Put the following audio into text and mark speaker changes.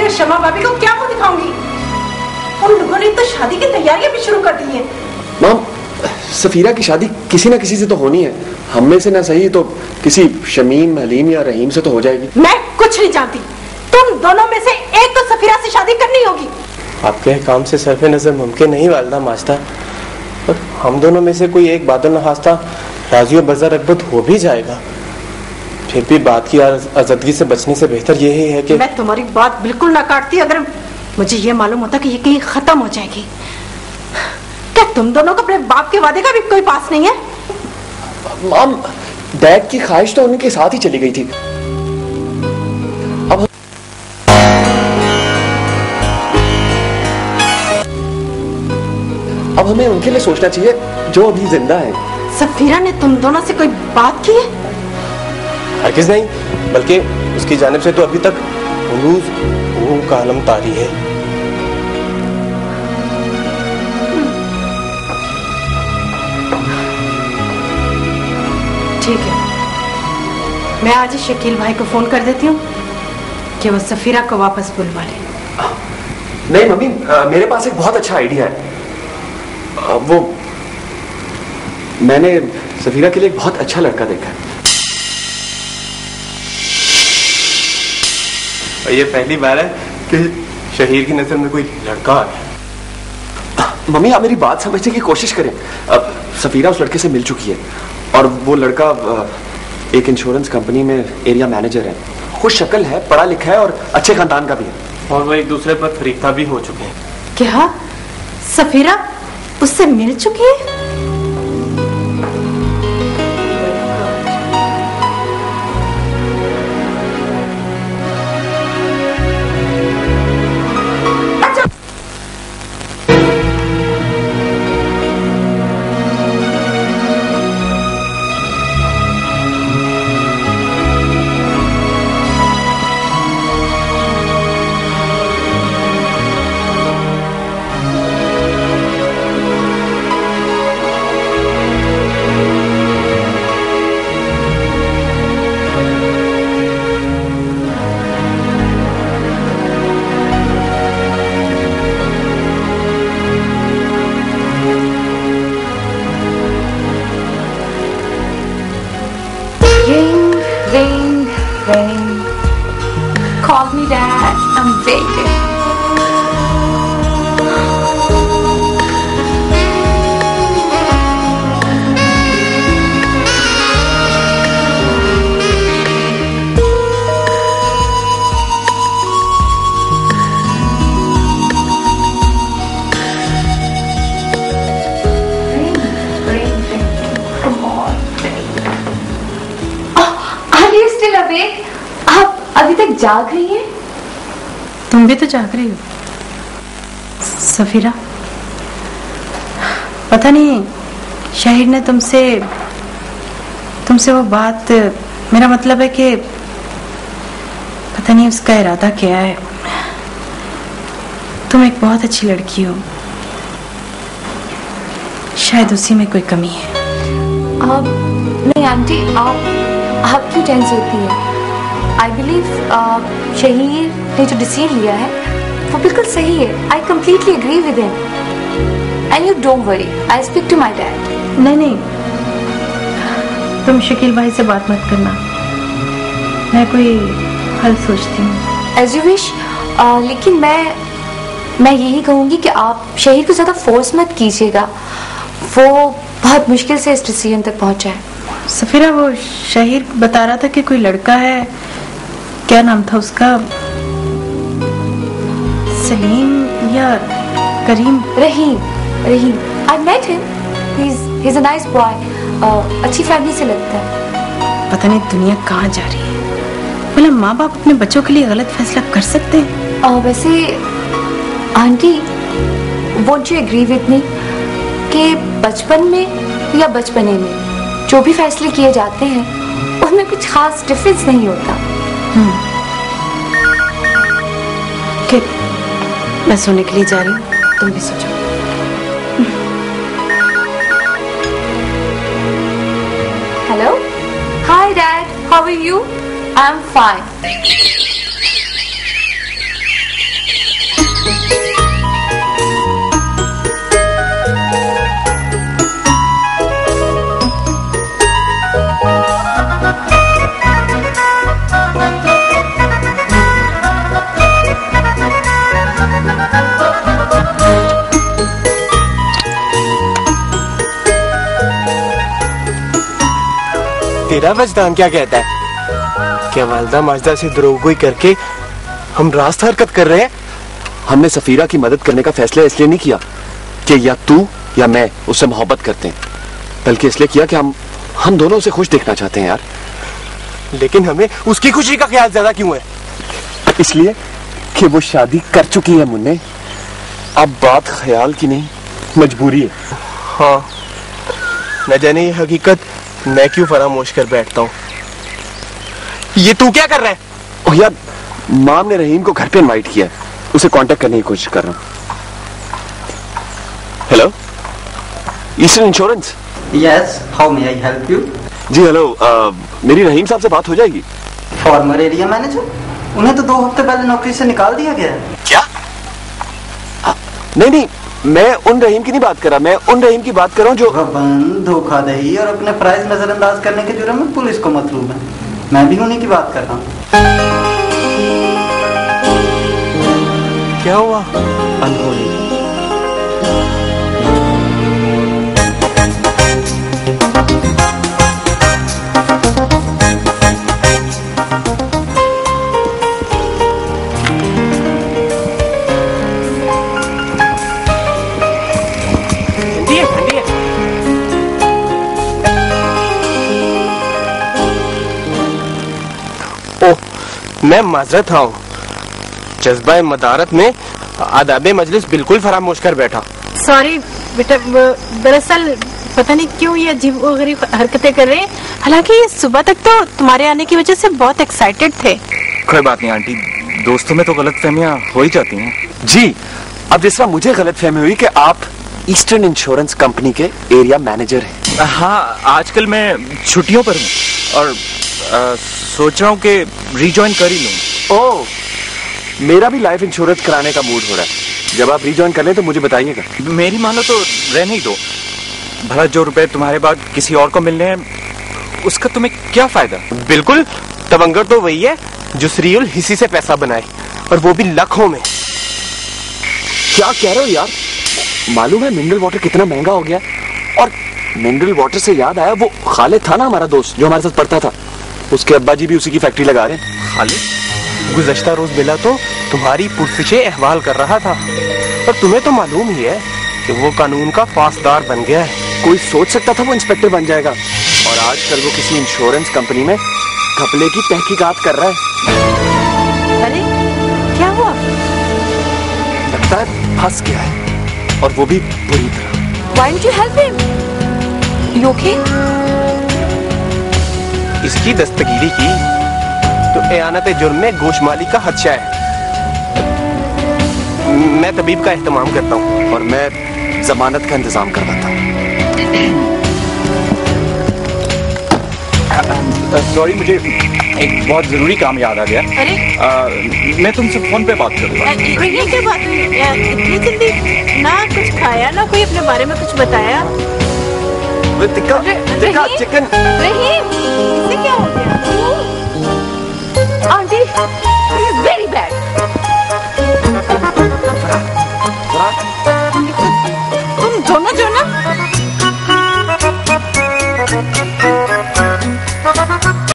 Speaker 1: मैं शमा भाभी को क्या मुंह दिखाऊंगी? उन लोगों ने तो शादी की तैयारियां भी शुरू कर दी हैं।
Speaker 2: माम, सफीरा की शादी किसी ना किसी से तो होनी है। हम में से ना सही तो किसी शमीम, हलीम या रहीम से तो हो जाएगी।
Speaker 1: मैं कुछ नहीं जानती। तुम दोनों में से एक को सफीरा से शादी करनी होगी।
Speaker 3: आपके काम से सरफे नजर मुमकिन नहीं वालदा मास्ता, पर हम दोनों में से कोई एक बादल नहास्ता राजी और बज़र रगबत हो भी जाएगा। फिर भी बात की आज़ादगी से बचने से बेहतर यही है कि
Speaker 1: मैं तुम्हारी बात बिल्कुल ना काटती अगर मुझे ये मालूम होता कि ये कहीं खत्म हो जाएगी। क्या तुम दोनों को अपने बाप के वादे का भी कोई पास नहीं है?
Speaker 2: माम, डैड की ख्वाहिश तो उनके साथ ही चली गई थी। अब हमें उनके लिए सोचना चाहिए जो अभी जिंदा है।
Speaker 1: सफीरा ने तुम दोनों से कोई बात की है?
Speaker 3: हरगिज़ नहीं, बल्कि उसकी जानिब से तो अभी तक उलूज़ का आलम तारी है।
Speaker 1: ठीक है, मैं आज ही शकील भाई को फोन कर देती हूँ कि वो सफीरा को वापस बुलवा ले।
Speaker 2: नहीं मम्मी, मेरे पास एक बहुत अच्छा आइडिया है। वो मैंने सफीरा के लिए एक बहुत अच्छा लड़का देखा है।
Speaker 3: ये पहली बार है कि शहीर की नजर में कोई लड़का आ गया।
Speaker 2: मम्मी, आप मेरी बात समझने की कोशिश करें। अब सफीरा उस लड़के से मिल चुकी है और वो लड़का एक इंश्योरेंस कंपनी में एरिया मैनेजर है। खुश शक्ल है, पढ़ा लिखा है और अच्छे खानदान का भी है।
Speaker 3: और वो एक दूसरे पर फरीख्ता भी हो चुके हैं।
Speaker 1: क्या सफीरा उससे मिल चुकी है? Call me Dad, I'm waiting. Come on.
Speaker 4: Are you still awake? आप अभी तक जाग रही हैं?
Speaker 1: तुम भी तो जाग रही हो सफीरा। पता नहीं शाहिर ने तुमसे वो बात, मेरा मतलब है कि पता नहीं उसका इरादा क्या है। तुम एक बहुत अच्छी लड़की हो, शायद उसी में कोई कमी है।
Speaker 4: नहीं आंटी, आप क्यों टेंस होती हैं? आई बिलीव शहीर ने जो डिसीजन लिया है वो बिल्कुल सही है। I completely agree with him and you don't worry, I speak to my dad.
Speaker 1: नहीं, तुम शकील भाई से बात मत करना, मैं कोई हल सोचती हूँ।
Speaker 4: एज यू विश, लेकिन मैं यही कहूँगी कि आप शहीर को ज़्यादा फोर्स मत कीजिएगा, वो बहुत मुश्किल से इस डिसीजन तक पहुँचा है।
Speaker 1: सफीरा, वो शहीर बता रहा था कि कोई लड़का है, क्या नाम था उसका, सलीम या Karim?
Speaker 4: Rahim. I met him, he is a nice boy, अच्छी फैमिली से लगता है।
Speaker 1: पता नहीं दुनिया कहाँ जा रही है। बोला माँ बाप अपने बच्चों के लिए गलत फैसला कर सकते हैं?
Speaker 4: वैसे aunty, won't you agree with me कि बचपन में या बचपने में जो भी फैसले किए जाते हैं उनमें कुछ खास डिफरेंस नहीं होता।
Speaker 1: ठीक, मैं सोने के लिए जा रही हूँ, तुम भी सो जाओ।
Speaker 4: Hello, hi dad, how are you? I am fine.
Speaker 3: तेरा वजदान क्या कहता है? क्या वालदा माजदा से द्रोहगोई करके हम रास्त हरकत कर रहे हैं?
Speaker 2: हमने सफीरा की मदद करने का फैसला इसलिए नहीं किया कि या तू या मैं उससे मोहब्बत करते हैं, बल्कि इसलिए किया कि हम दोनों उसे खुश देखना चाहते हैं यार।
Speaker 3: लेकिन हमें उसकी खुशी का ख्याल ज्यादा क्यों है?
Speaker 2: इसलिए कि वो शादी कर चुकी है मुन्ने। अब बात ख्याल की नहीं, मजबूरी है।
Speaker 3: हाँ, न जाने ये हकीकत मैं क्यों फरामोश कर बैठता हूँ। ये तू क्या कर रहा है?
Speaker 2: ओह यार, माम ने रहीम को घर पे इनवाइट किया है, उसे कांटेक्ट करने की कोशिश कर रहा हूँ। Hello, Eastern Insurance.
Speaker 5: Yes, how may I help you?
Speaker 2: जी हेलो, मेरी रहीम साहब से बात हो जाएगी?
Speaker 5: फॉर्मर एरिया मैनेजर, उन्हें तो 2 हफ्ते पहले नौकरी से निकाल दिया गया है।
Speaker 2: क्या? नहीं, मैं उन रहीम की नहीं बात कर रहा, मैं उन रहीम की बात कर रहा हूँ जो
Speaker 5: गबन, धोखाधड़ी और अपने प्राइस नजरअंदाज करने के जुर्म में पुलिस को मतलूब है। मैं भी उन्हीं की बात कर रहा हूँ।
Speaker 3: क्या हुआ?
Speaker 2: अनहोनी।
Speaker 3: मैं माजरत हूँ, जज्बा मदारत में आदाबे मजलिस बिल्कुल फरामोश कर बैठा।
Speaker 6: सॉरी बेटा, दरअसल पता नहीं क्यों ये अजीब हरकतें कर रहे हैं। हालांकि ये सुबह तक तो तुम्हारे आने की वजह से बहुत एक्साइटेड थे।
Speaker 7: कोई बात नहीं आंटी, दोस्तों में तो गलतफहमियां हो ही जाती हैं।
Speaker 2: जी, अब जिस तरह मुझे गलतफहमी हुई कि आप ईस्टर्न इंश्योरेंस कंपनी के एरिया मैनेजर हैं।
Speaker 7: हाँ, आजकल मैं छुट्टियों पर हूँ और सोच रहा हूँ कि रिजॉइन कर ही लूँ।
Speaker 2: ओह, मेरा भी लाइफ इंश्योरेंस कराने का मूड हो रहा है। जब आप रिजॉइन कर लें तो मुझे बताइएगा।
Speaker 7: मेरी मानो तो रहने ही दो। भला जो रुपए तुम्हारे बाद किसी और को मिलने हैं, उसका तुम्हें क्या फायदा?
Speaker 3: बिल्कुल, तवंगर तो वही है जो श्रीयुल हिस्सी से पैसा बनाए, और वो भी लाखों में।
Speaker 2: क्या कह रहे हो यार? मालूम है मिनरल वाटर कितना महंगा हो गया? और मिनरल वाटर से याद आया, वो खालिद था ना हमारा दोस्त जो हमारे साथ पढ़ता था, उसके अब्बा जी भी उसी की फैक्ट्री लगा रहे हैं।
Speaker 3: खालिद गुज़श्ता रोज मिला तो तुम्हारी पुरसिशे अहवाल कर रहा था, और तुम्हें तो मालूम ही है कि वो कानून का फासदार बन गया है।
Speaker 2: कोई सोच सकता था वो इंस्पेक्टर बन जाएगा, और आजकल वो किसी इंश्योरेंस कंपनी में घपले की तहकीकात कर रहा है।
Speaker 6: अरे क्या हुआ?
Speaker 2: लगता है फंस गया है, और वो भी बुरी तरह।
Speaker 4: Why didn't you help him? You okay?
Speaker 3: इसकी दस्तगीरी की तो एयानत जुर्म में गोशमाली का खदशा है। मैं तबीब का एहतमाम करता हूँ,
Speaker 2: और मैं जमानत का इंतजाम करवाता हूँ।
Speaker 7: सॉरी, मुझे एक बहुत जरूरी काम याद आ गया।
Speaker 6: अरे
Speaker 7: मैं तुमसे फोन पे बात करूँगा।
Speaker 6: ये क्या बात हुई? इतनी जल्दी? ना कुछ खाया, ना कोई अपने बारे में कुछ बताया।
Speaker 2: टिक्का चिकन।
Speaker 6: रहीम, इसे